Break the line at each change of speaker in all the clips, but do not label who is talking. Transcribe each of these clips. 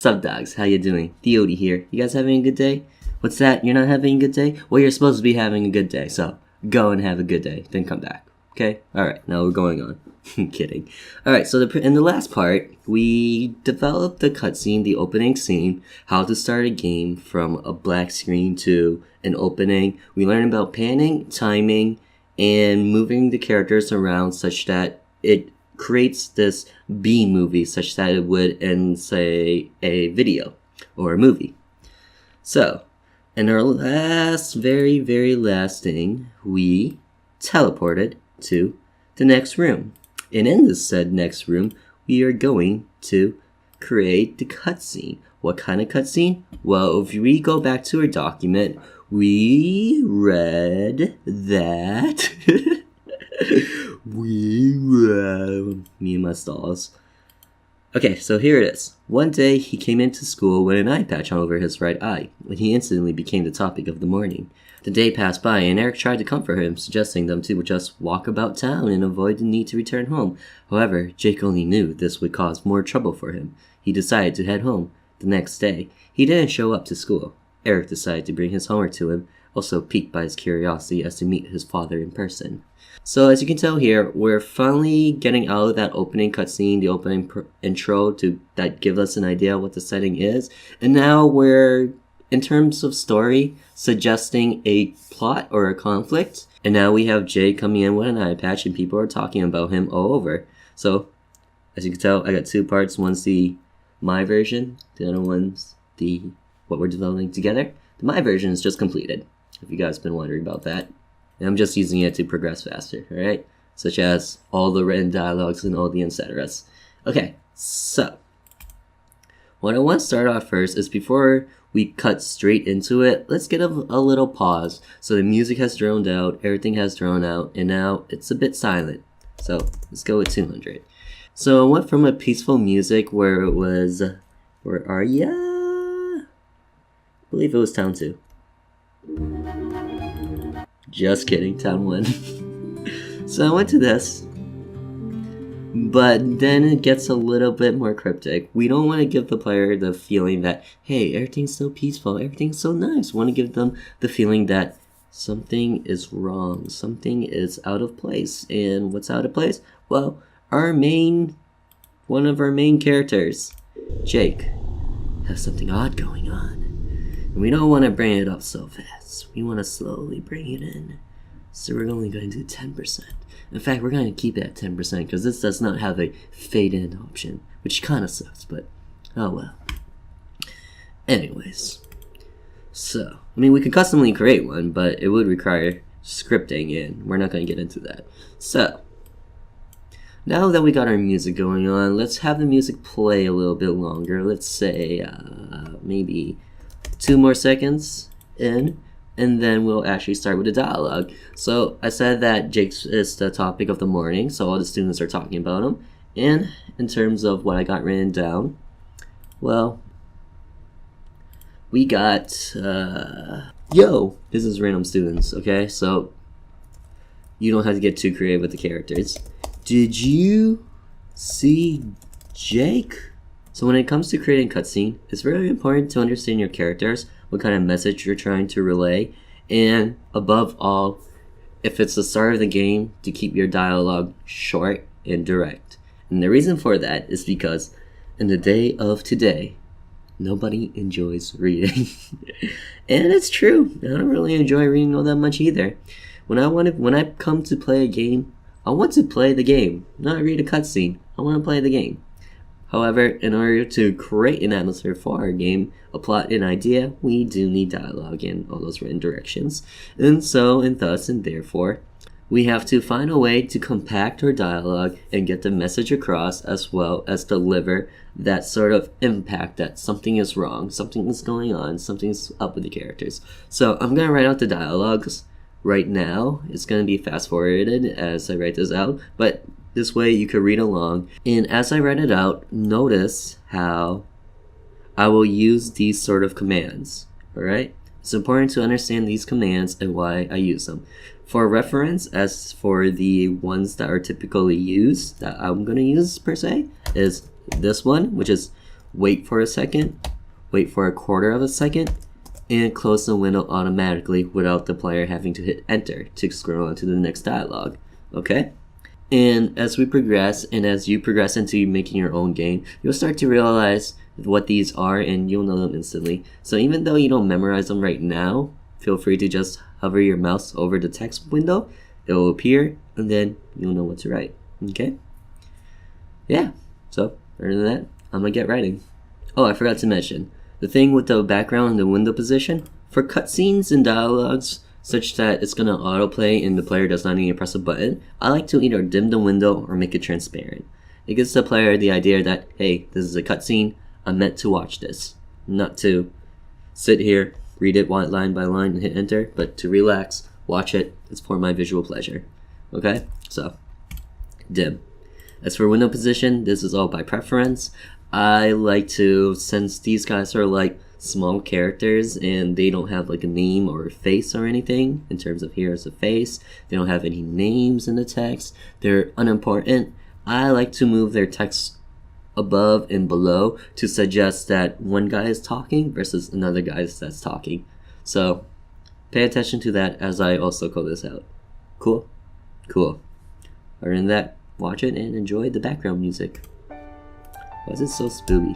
What's up, dogs? How you doing? TheOdie here. You guys having a good day? What's that? You're not having a good day? Well, you're supposed to be having a good day, so go and have a good day, then come back. Okay? Alright, now we're going on. I'm kidding. Alright, so in the last part, we developed the cutscene, the opening scene, how to start a game from a black screen to an opening. We learned about panning, timing, and moving the characters around such that it creates this B movie such that it would in, say, a video or a movie. So, in our very last thing, we teleported to the next room. And in this said next room, we are going to create the cutscene. What kind of cutscene? Well, if we go back to our document, we read that... me and my stalls. Okay, so here it is. One day, he came into school with an eye patch over his right eye, and he instantly became the topic of the morning. The day passed by, and Eric tried to comfort him, suggesting them to just walk about town and avoid the need to return home. However, Jake only knew this would cause more trouble for him. He decided to head home. The next day, he didn't show up to school. Eric decided to bring his homework to him, also piqued by his curiosity as to meet his father in person. So as you can tell here, we're finally getting out of that opening cutscene, the opening intro that give us an idea of what the setting is. And now we're, in terms of story, suggesting a plot or a conflict. And now we have Jay coming in with an eye patch and people are talking about him all over. So, as you can tell, I got two parts. One's the my version, the other one's the what we're developing together. The my version is just completed, if you guys have been wondering about that. And I'm just using it to progress faster, alright? Such as all the written dialogues and all the etceteras. Okay, so what I want to start off first is before we cut straight into it, let's get a little pause. So the music has droned out, everything has droned out, and now it's a bit silent. So let's go with 200. So I went from a peaceful music where it was, where are ya? I believe it was Town 2. Just kidding, Town 1. So I went to this, but then it gets a little bit more cryptic. We don't want to give the player the feeling that, hey, everything's so peaceful, everything's so nice. We want to give them the feeling that something is wrong, something is out of place. And what's out of place? Well, one of our main characters, Jake, has something odd going on. And we don't want to bring it up so fast. We want to slowly bring it in. So we're only going to do 10%. In fact, we're going to keep it at 10% because this does not have a fade in option, which kind of sucks, but oh well. Anyways, so, I mean, we could customly create one, but it would require scripting, and we're not going to get into that. So, now that we got our music going on, let's have the music play a little bit longer. Let's say, maybe 2 more seconds in, and then we'll actually start with the dialogue. So I said that Jake is the topic of the morning, so all the students are talking about him. And in terms of what I got written down, well, we got, yo, this is random students, okay? So you don't have to get too creative with the characters. Did you see Jake? So when it comes to creating cutscene, it's very important to understand your characters, what kind of message you're trying to relay, and above all, if it's the start of the game, to keep your dialogue short and direct. And the reason for that is because in the day of today, nobody enjoys reading. And it's true. I don't really enjoy reading all that much either. When I come to play a game, I want to play the game, not read a cutscene. I want to play the game. However, in order to create an atmosphere for our game, a plot, an idea, we do need dialogue in all those written directions. And so, and thus, and therefore, we have to find a way to compact our dialogue and get the message across, as well as deliver that sort of impact that something is wrong, something is going on, something's up with the characters. So I'm going to write out the dialogues right now. It's going to be fast forwarded as I write this out, but this way you could read along. And as I write it out, notice how I will use these sort of commands, alright? It's important to understand these commands and why I use them. For reference, as for the ones that are typically used, that I'm going to use per se, is this one, which is wait for a second, wait for a quarter of a second, and close the window automatically without the player having to hit enter to scroll on to the next dialogue. Okay? And as we progress, and as you progress into making your own game, you'll start to realize what these are and you'll know them instantly. So even though you don't memorize them right now, feel free to just hover your mouse over the text window. It will appear, and then you'll know what to write. Okay? Yeah. So, other than that, I'm gonna get writing. Oh, I forgot to mention, the thing with the background and the window position, for cutscenes and dialogues such that it's gonna autoplay and the player does not need to press a button, I like to either dim the window or make it transparent. It gives the player the idea that, hey, this is a cutscene, I'm meant to watch this. Not to sit here, read it line by line and hit enter, but to relax, watch it, it's for my visual pleasure. Okay? So, dim. As for window position, this is all by preference. I like to, since these guys are like small characters and they don't have like a name or a face or anything, in terms of here's a face, they don't have any names in the text, they're unimportant, I like to move their text above and below to suggest that one guy is talking versus another guy that's talking. So pay attention to that as I also call this out. Cool? Cool. Other than that, watch it and enjoy the background music. Why is it so spooky?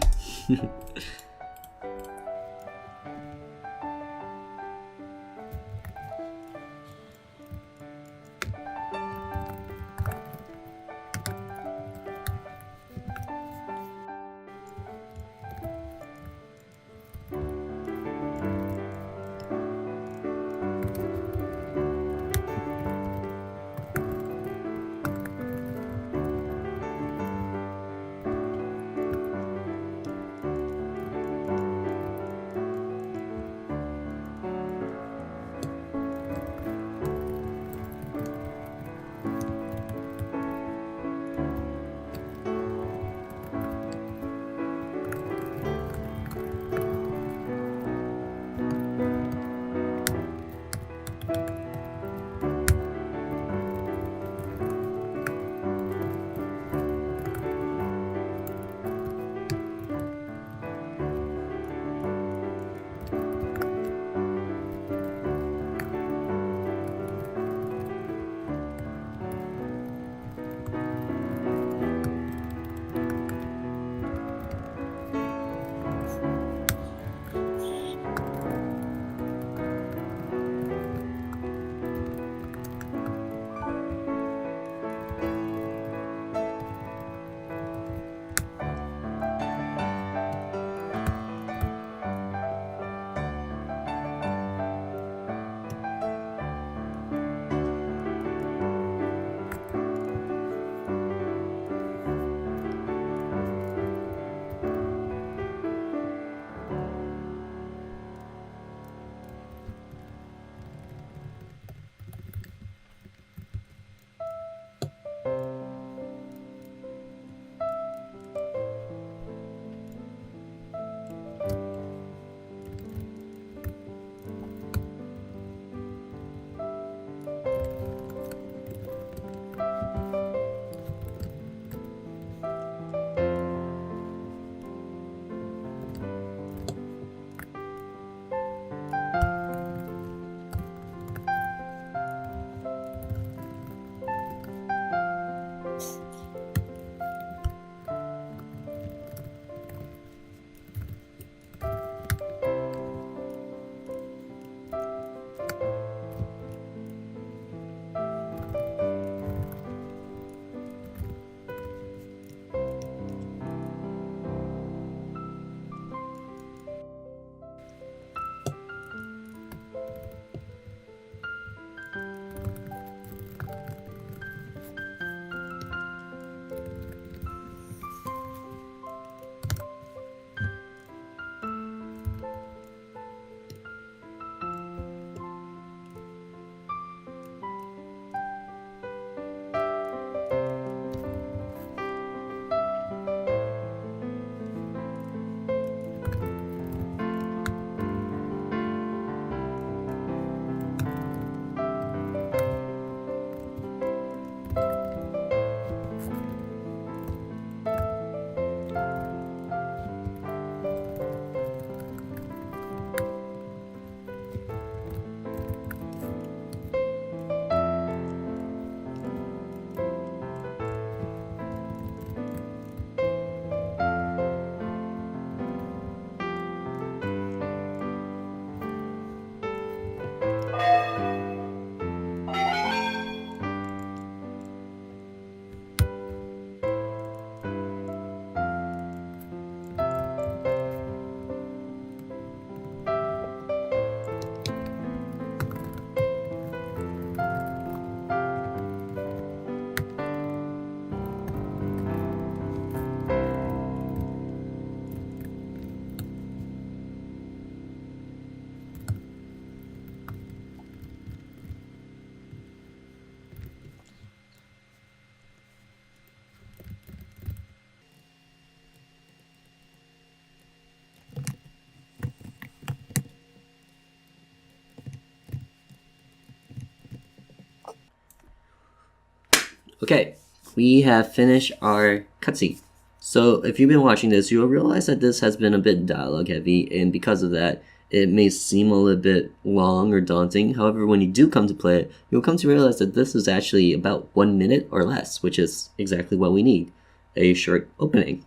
Okay, we have finished our cutscene. So if you've been watching this, you'll realize that this has been a bit dialogue heavy, and because of that, it may seem a little bit long or daunting. However, when you do come to play it, you'll come to realize that this is actually about 1 minute or less, which is exactly what we need, a short opening.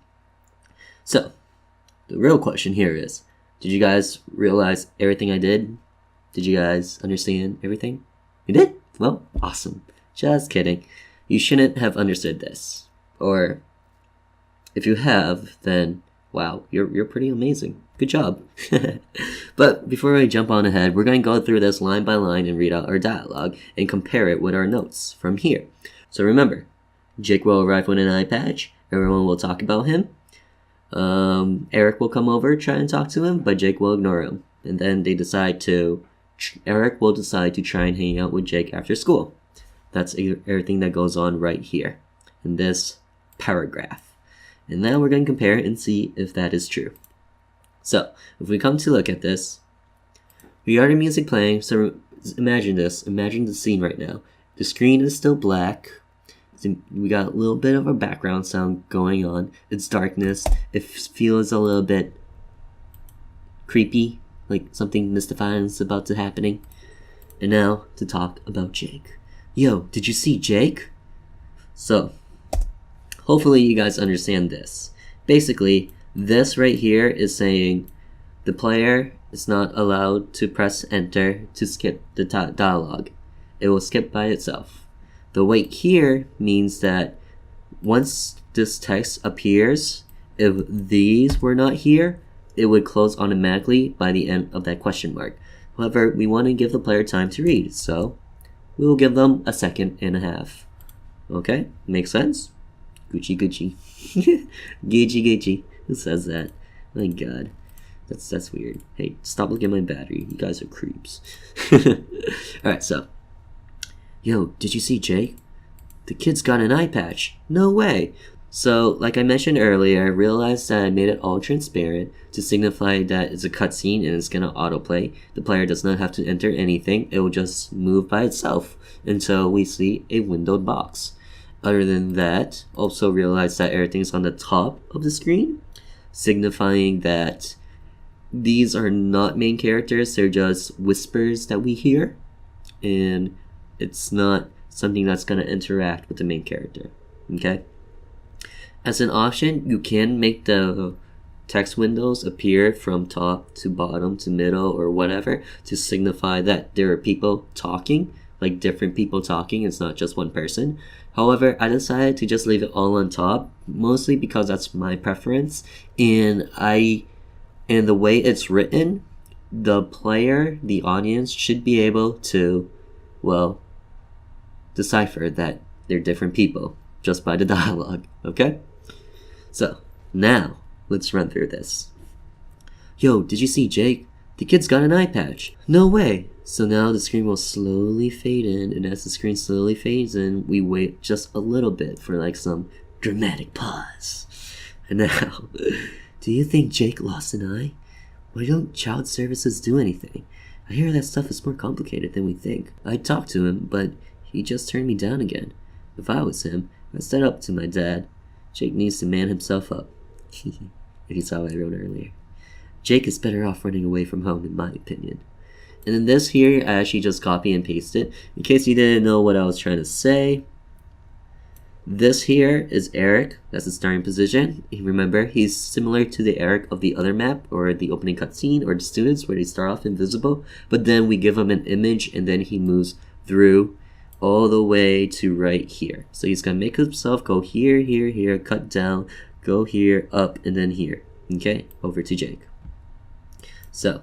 So, the real question here is, did you guys realize everything I did? Did you guys understand everything? You did? Well, awesome. Just kidding. You shouldn't have understood this. Or, if you have, then wow, you're pretty amazing. Good job. But before we jump on ahead, we're going to go through this line by line and read out our dialogue and compare it with our notes from here. So remember, Jake will arrive with an eye patch. Everyone will talk about him. Eric will come over, try and talk to him, but Jake will ignore him. And then Eric will decide to try and hang out with Jake after school. That's everything that goes on right here in this paragraph. And now we're going to compare it and see if that is true. So, if we come to look at this, we got our music playing, so imagine this. Imagine the scene right now. The screen is still black. We got a little bit of a background sound going on. It's darkness. It feels a little bit creepy, like something mystifying is about to happening. And now, to talk about Jake. Yo, did you see Jake? So, hopefully you guys understand this. Basically, this right here is saying the player is not allowed to press enter to skip the dialogue. It will skip by itself. The wait here means that once this text appears, if these were not here, it would close automatically by the end of that question mark. However, we want to give the player time to read, so we will give them 1.5 seconds. Okay? Makes sense? Gucci Gucci. Gucci Gucci. Who says that? My god. That's weird. Hey, stop looking at my battery. You guys are creeps. Alright, so. Yo, did you see Jake? The kid's got an eye patch. No way. So, like I mentioned earlier, I realized that I made it all transparent to signify that it's a cutscene and it's gonna autoplay. The player does not have to enter anything. It will just move by itself until we see a windowed box. Other than that, also realize that everything's on the top of the screen, signifying that these are not main characters, they're just whispers that we hear, and it's not something that's going to interact with the main character, okay? As an option, you can make the text windows appear from top to bottom to middle or whatever to signify that there are people talking, like different people talking, it's not just one person. However, I decided to just leave it all on top, mostly because that's my preference, and the way it's written, the player, the audience, should be able to, well, decipher that they're different people just by the dialogue, okay? So, now, let's run through this. Yo, did you see Jake? The kid's got an eye patch. No way. So now the screen will slowly fade in, and as the screen slowly fades in, we wait just a little bit for like some dramatic pause. And now, do you think Jake lost an eye? Why don't child services do anything? I hear that stuff is more complicated than we think. I talked to him, but he just turned me down again. If I was him, I'd stand up to my dad. Jake needs to man himself up. If you saw what I wrote earlier. Jake is better off running away from home, in my opinion. And then this here, I actually just copy and paste it. In case you didn't know what I was trying to say. This here is Eric. That's the starting position. Remember, he's similar to the Eric of the other map, or the opening cutscene, or the students, where they start off invisible. But then we give him an image, and then he moves through all the way to right here. So he's going to make himself go here, here, here, cut down, go here, up, and then here. Okay, over to Jake. So,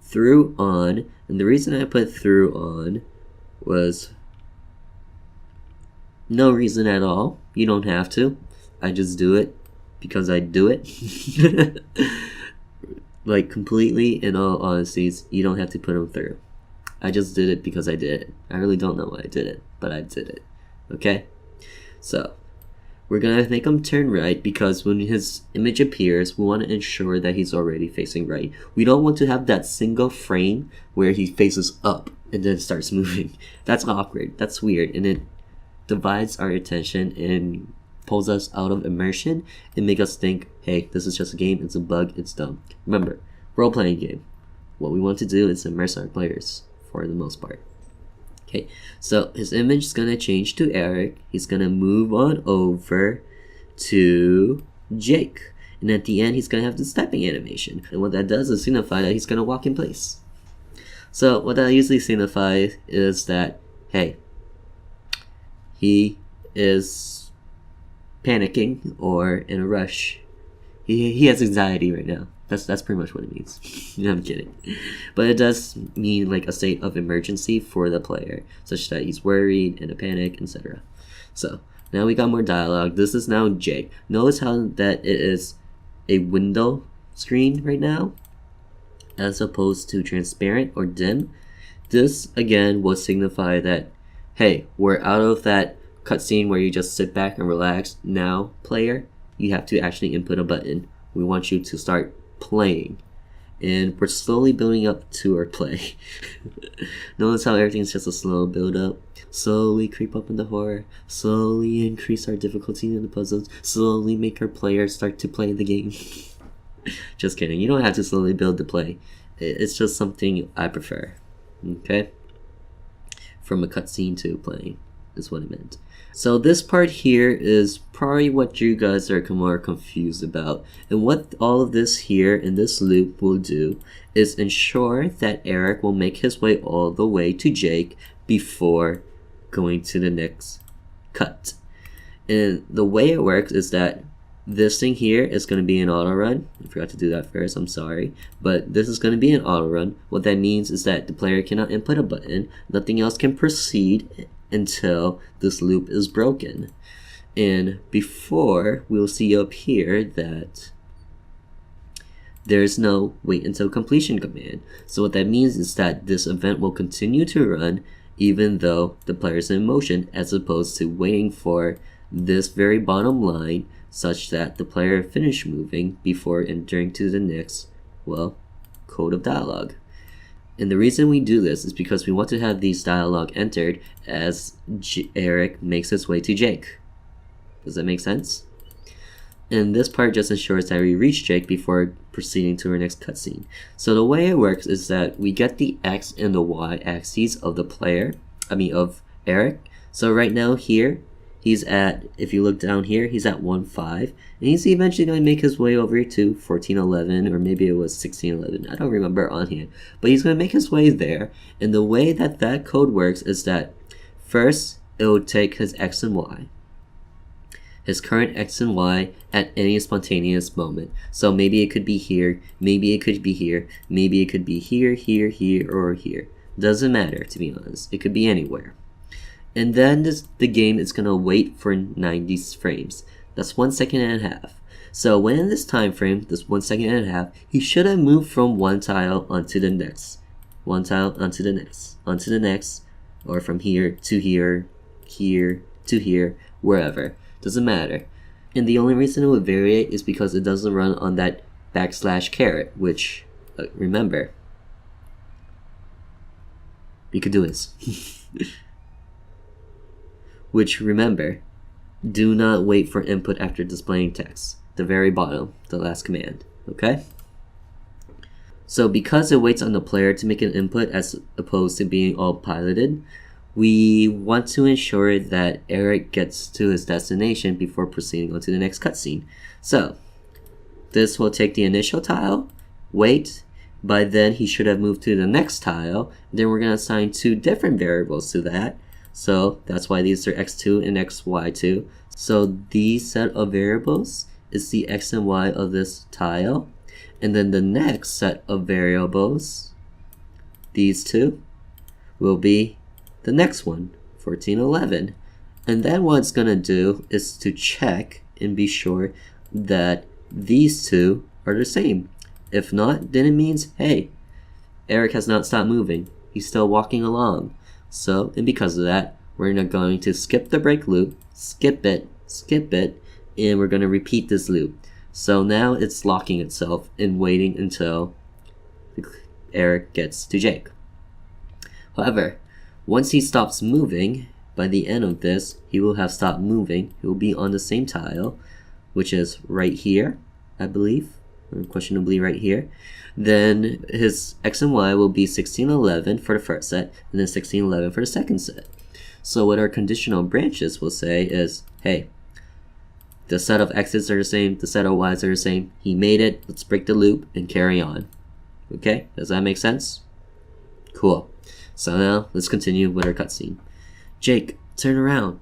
through on, and the reason I put through on was no reason at all. You don't have to. I just do it because I do it. Like, completely, in all honesty, you don't have to put them through. I just did it because I did it. I really don't know why I did it, but I did it. Okay? So, we're gonna make him turn right because when his image appears, we want to ensure that he's already facing right. We don't want to have that single frame where he faces up and then starts moving. That's awkward. That's weird, and it divides our attention and pulls us out of immersion and make us think, hey, this is just a game, it's a bug, it's dumb. Remember, role-playing game. What we want to do is immerse our players for the most part. Okay, so his image is gonna change to Eric. He's gonna move on over to Jake. And at the end, he's gonna have the stepping animation. And what that does is signify that he's gonna walk in place. So what that usually signifies is that, hey, he is panicking or in a rush. He has anxiety right now. That's pretty much what it means. I'm kidding. But it does mean like a state of emergency for the player, such that he's worried, in a panic, etc. So now we got more dialogue. This is now Jake. Notice how that it is a window screen right now, as opposed to transparent or dim. This again will signify that, hey, we're out of that cutscene where you just sit back and relax. Now, player, you have to actually input a button. We want you to start playing, and we're slowly building up to our play. Notice how everything's just a slow build up. Slowly creep up into horror, slowly increase our difficulty in the puzzles, slowly make our players start to play the game. Just kidding, you don't have to slowly build the play. It's just something I prefer. Okay? From a cutscene to playing is what it meant. So this part here is probably what you guys are more confused about. And what all of this here in this loop will do is ensure that Eric will make his way all the way to Jake before going to the next cut. And the way it works is that this thing here is going to be an auto run. I forgot to do that first, I'm sorry. But this is going to be an auto run. What that means is that the player cannot input a button. Nothing else can proceed until this loop is broken. And before, we'll see up here that there's no wait until completion command. So what that means is that this event will continue to run even though the player's in motion, as opposed to waiting for this very bottom line such that the player finish moving before entering to the next, well, code of dialogue. And the reason we do this is because we want to have these dialogue entered as Eric makes his way to Jake. Does that make sense? And this part just ensures that we reach Jake before proceeding to our next cutscene. So the way it works is that we get the X and the Y axes of the player, of Eric. So right now here, he's at, if you look down here, he's at 1.5. And he's eventually going to make his way over to 14.11, or maybe it was 16.11. I don't remember on hand. But he's going to make his way there. And the way that that code works is that first, it will take his X and Y. His current X and Y at any spontaneous moment. So maybe it could be here, maybe it could be here, maybe it could be here, here, here, or here. Doesn't matter, to be honest. It could be anywhere. And then the game is going to wait for 90 frames. That's 1.5 seconds. So when in this time frame, this 1.5 seconds, he should have moved from one tile onto the next. One tile onto the next, onto the next, or from here to here, here to here, wherever. Doesn't matter. And the only reason it would vary is because it doesn't run on that /caret, which, remember, we could do this. Which, remember, do not wait for input after displaying text. The very bottom, the last command, okay? So because it waits on the player to make an input as opposed to being all piloted, we want to ensure that Eric gets to his destination before proceeding on to the next cutscene. So, this will take the initial tile, wait, by then he should have moved to the next tile, then we're going to assign two different variables to that. So, that's why these are x2 and xy2. So, these set of variables is the x and y of this tile, and then the next set of variables, these two, will be the next one, 14.11. And then what it's going to do is to check and be sure that these two are the same. If not, then it means, hey, Eric has not stopped moving. He's still walking along. So, and because of that, we're not going to skip the break loop, skip it, and we're going to repeat this loop. So now it's locking itself and waiting until Eric gets to Jake. However, once he stops moving, By the end of this, he will have stopped moving. He will be on the same tile, which is right here, I believe, or questionably right here. Then his X and Y will be 1611 for the first set, and then 1611 for the second set. So what our conditional branches will say is, hey, the set of X's are the same, the set of Y's are the same. He made it, let's break the loop and carry on. Okay, does that make sense? Cool. So now, let's continue with our cutscene. Jake, turn around.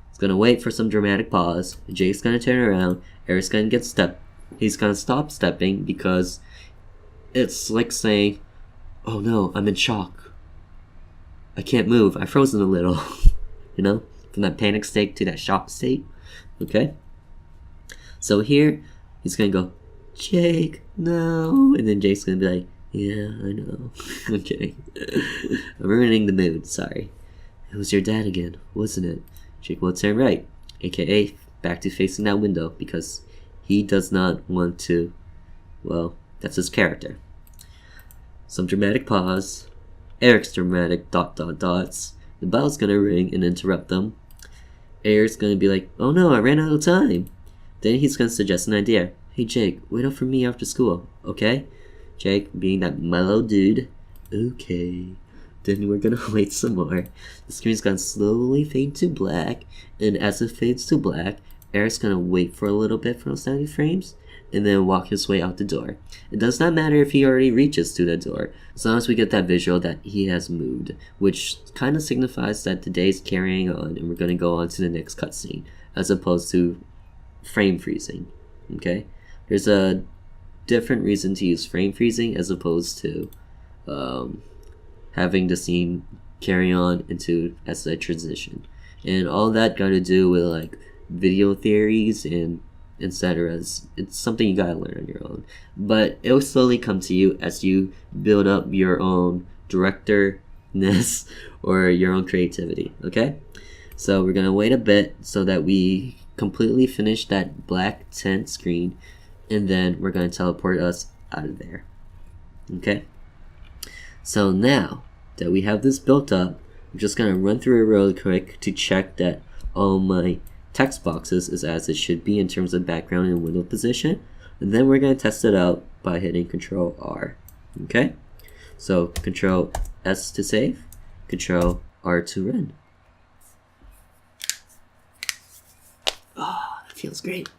He's gonna wait for some dramatic pause. Jake's gonna turn around. Eric's gonna he's gonna stop stepping because it's like saying, oh no, I'm in shock. I can't move, I've frozen a little. You know, from that panic state to that shock state. Okay? So here, he's gonna go, Jake, no. And then Jake's gonna be like, yeah, I know. I'm kidding. I'm ruining the mood, sorry. It was your dad again, wasn't it? Jake will turn right, aka back to facing that window because he does not want to, well, that's his character. Some dramatic pause, Eric's dramatic dots. The bell's gonna ring and interrupt them. Eric's gonna be like, oh no, I ran out of time. Then he's gonna suggest an idea. Hey Jake, wait up for me after school, okay? Jake, being that mellow dude, okay. Then we're gonna wait some more. The screen's gonna slowly fade to black, and as it fades to black, Eric's gonna wait for a little bit for those 90 frames, and then walk his way out the door. It does not matter if he already reaches to the door, as long as we get that visual that he has moved, which kind of signifies that the day's carrying on, and we're gonna go on to the next cutscene, as opposed to frame freezing, okay? There's a different reason to use frame freezing as opposed to having the scene carry on into as a transition, and all that got to do with like video theories and etc. It's something you gotta learn on your own, but it will slowly come to you as you build up your own directorness or your own creativity. Okay, so we're gonna wait a bit so that we completely finish that black tent screen, and then we're gonna teleport us out of there. Okay, so now that we have this built up, I'm just gonna run through it real quick to check that all my text boxes is as it should be in terms of background and window position, and then we're gonna test it out by hitting Control R. Okay, so Control S to save, Control R to run. Oh, that feels great.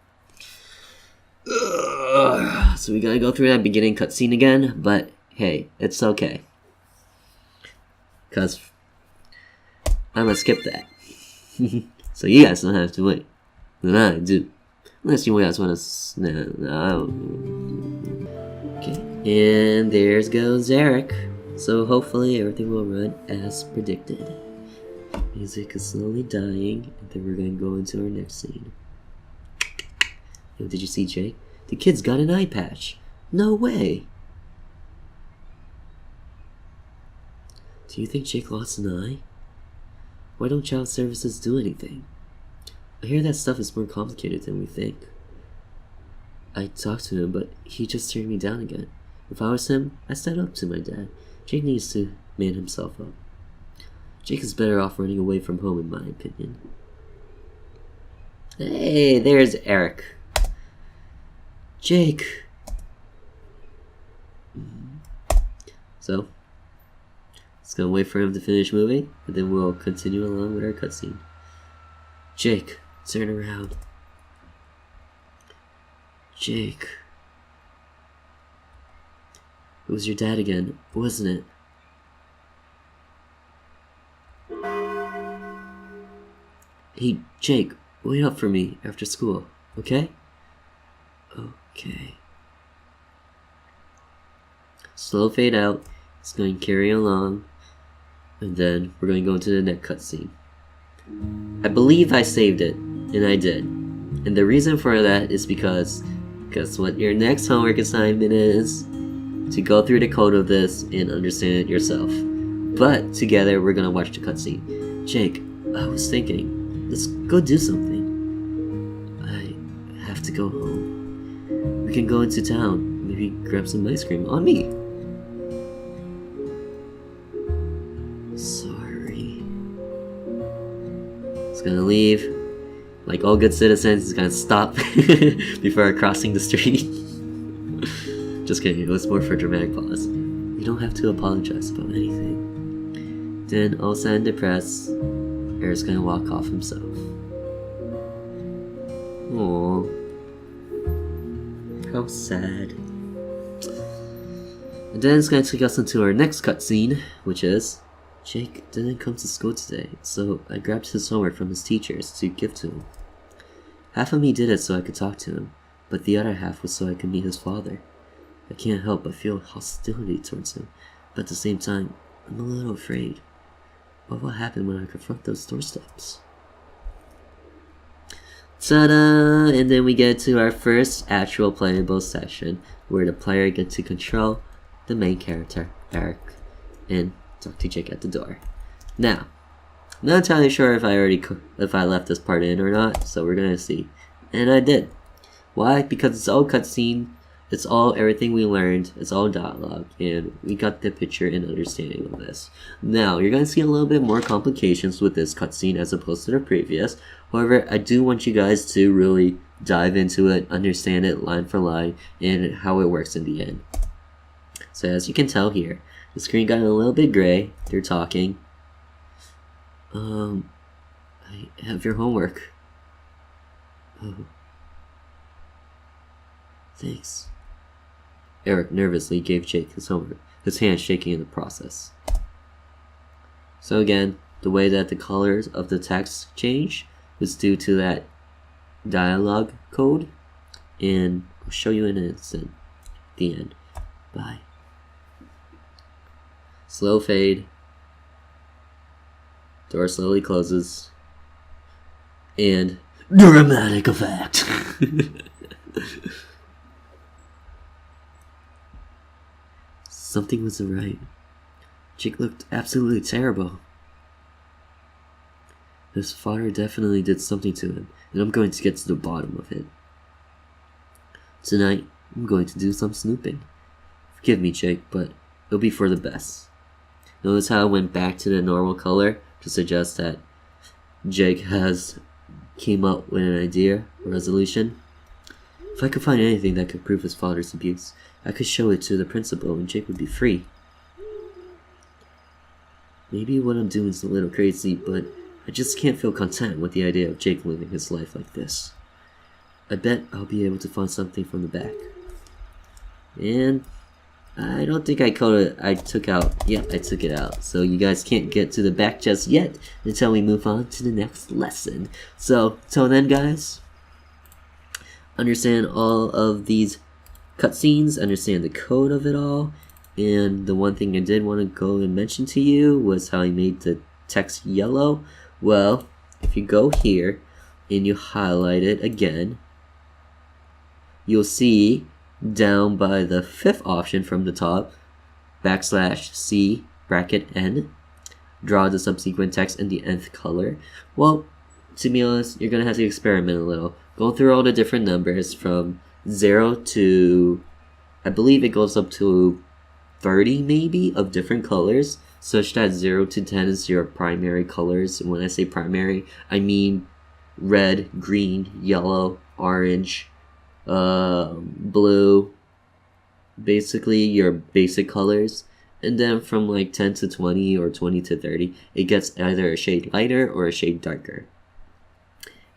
So we gotta go through that beginning cutscene again, but hey, it's okay, cause I'm gonna skip that. So you guys don't have to wait. Then I do. Unless you guys want to... No. Okay. And there goes Eric. So hopefully everything will run as predicted. Music is slowly dying. And then we're going to go into our next scene. Yo, did you see Jake? The kid's got an eye patch. No way. Do you think Jake lost an eye? Why don't child services do anything? I hear that stuff is more complicated than we think. I talked to him, but he just turned me down again. If I was him, I'd stand up to my dad. Jake needs to man himself up. Jake is better off running away from home, in my opinion. Hey, there's Eric. Jake. So, just gonna wait for him to finish moving, and then we'll continue along with our cutscene. Jake, turn around. Jake. It was your dad again, wasn't it? Hey, Jake, wait up for me after school, okay? Okay. Slow fade out. It's going to carry along. And then we're going to go into the next cutscene. I believe I saved it, and I did. And the reason for that is because guess what your next homework assignment is? To go through the code of this and understand it yourself. But together we're going to watch the cutscene. Jake, I was thinking, let's go do something. I have to go home. We can go into town, maybe grab some ice cream on me. Sorry. He's gonna leave. Like all good citizens, he's gonna stop before crossing the street. Just kidding, it was more for a dramatic pause. You don't have to apologize about anything. Then, all sad and depressed, Eric's gonna walk off himself. Aww. How sad. And then it's gonna take us into our next cutscene, which is Jake didn't come to school today, so I grabbed his homework from his teachers to give to him. Half of me did it so I could talk to him, but the other half was so I could meet his father. I can't help but feel hostility towards him, but at the same time, I'm a little afraid. What will happen when I confront those doorsteps? Ta-da! And then we get to our first actual playable session, where the player gets to control the main character, Eric, and talk to Jake at the door. Now, I'm not entirely sure if I left this part in or not, so we're gonna see. And I did. Why? Because it's all cutscene, it's all everything we learned, it's all dialogue, and we got the picture and understanding of this. Now, you're gonna see a little bit more complications with this cutscene as opposed to the previous. However, I do want you guys to really dive into it, understand it line for line, and how it works in the end. So as you can tell here, the screen got a little bit gray. They're talking. I have your homework. Oh. Thanks. Eric nervously gave Jake his homework, his hand shaking in the process. So again, the way that the colors of the text change was due to that dialogue code, and I'll show you in an instant at the end. Bye. Slow fade. Door slowly closes. And dramatic effect. Something wasn't right. Jake looked absolutely terrible. His father definitely did something to him, and I'm going to get to the bottom of it. Tonight, I'm going to do some snooping. Forgive me, Jake, but it'll be for the best. Notice how I went back to the normal color to suggest that Jake came up with an idea, a resolution. If I could find anything that could prove his father's abuse, I could show it to the principal and Jake would be free. Maybe what I'm doing is a little crazy, but I just can't feel content with the idea of Jake living his life like this. I bet I'll be able to find something from the back. And I don't think I took it out. So you guys can't get to the back just yet until we move on to the next lesson. So, till then guys, understand all of these cutscenes, understand the code of it all, and the one thing I did want to go and mention to you was how I made the text yellow. Well, if you go here and you highlight it again, you'll see down by the fifth option from the top, \C \N, draw the subsequent text in the nth color. Well, to be honest, you're gonna have to experiment a little. Go through all the different numbers from 0 to, I believe it goes up to 30 maybe, of different colors, such that 0 to 10 is your primary colors. And when I say primary, I mean red, green, yellow, orange, blue, basically your basic colors. And then from like 10 to 20 or 20 to 30, it gets either a shade lighter or a shade darker,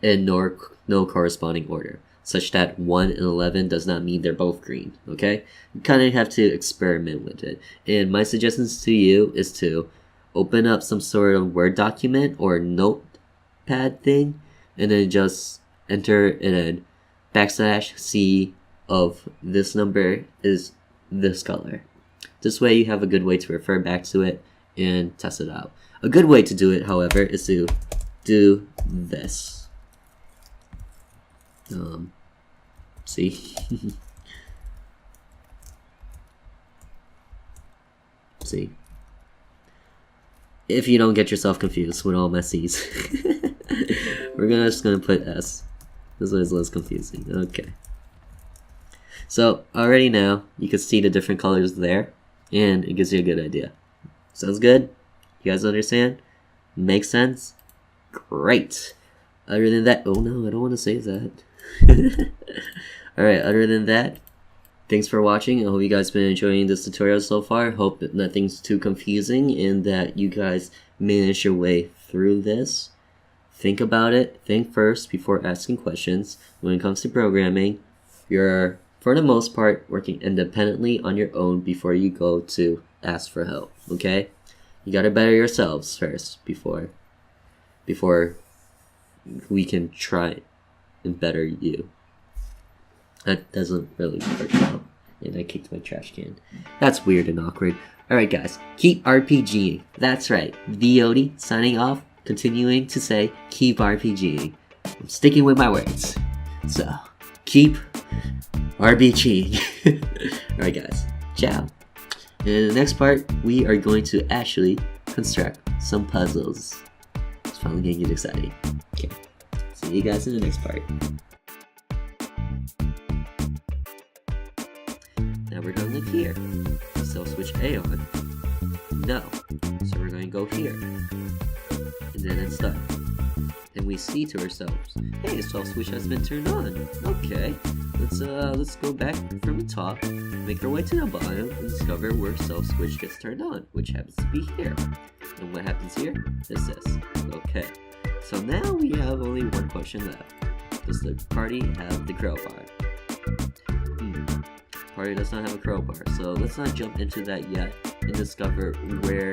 and no corresponding order, such that 1 and 11 does not mean they're both green. Okay, you kind of have to experiment with it. And my suggestions to you is to open up some sort of Word document or notepad thing, and then just enter in \C of this number is this color. This way you have a good way to refer back to it and test it out. A good way to do it, however, is to do this. See? See? If you don't get yourself confused with all my C's. We're just gonna put S. This way it's less confusing. Okay. So, already now, you can see the different colors there, and it gives you a good idea. Sounds good? You guys understand? Makes sense? Great. Other than that, oh no, I don't want to say that. Alright, other than that, thanks for watching. I hope you guys been enjoying this tutorial so far. Hope that nothing's too confusing and that you guys manage your way through this. Think about it. Think first before asking questions. When it comes to programming, you're, for the most part, working independently on your own before you go to ask for help, okay? You gotta better yourselves first before we can try and better you. That doesn't really work well. And I kicked my trash can. That's weird and awkward. Alright guys, keep RPGing. That's right. TheOdie signing off, continuing to say keep RPGing. I'm sticking with my words. So, keep RPGing. Alright guys, ciao. And in the next part, we are going to actually construct some puzzles. It's finally gonna get exciting. Okay, see you guys in the next part. Now we're going to look here. So switch A on. No. So we're going to go here. And then it's done. And we see to ourselves, hey, the soft switch has been turned on. Okay. Let's go back from the top, make our way to the bottom, and discover where self switch gets turned on, which happens to be here. And what happens here is this. Okay. So now we have only one question left. Does the party have the crowbar? Party does not have a crowbar, so let's not jump into that yet and discover where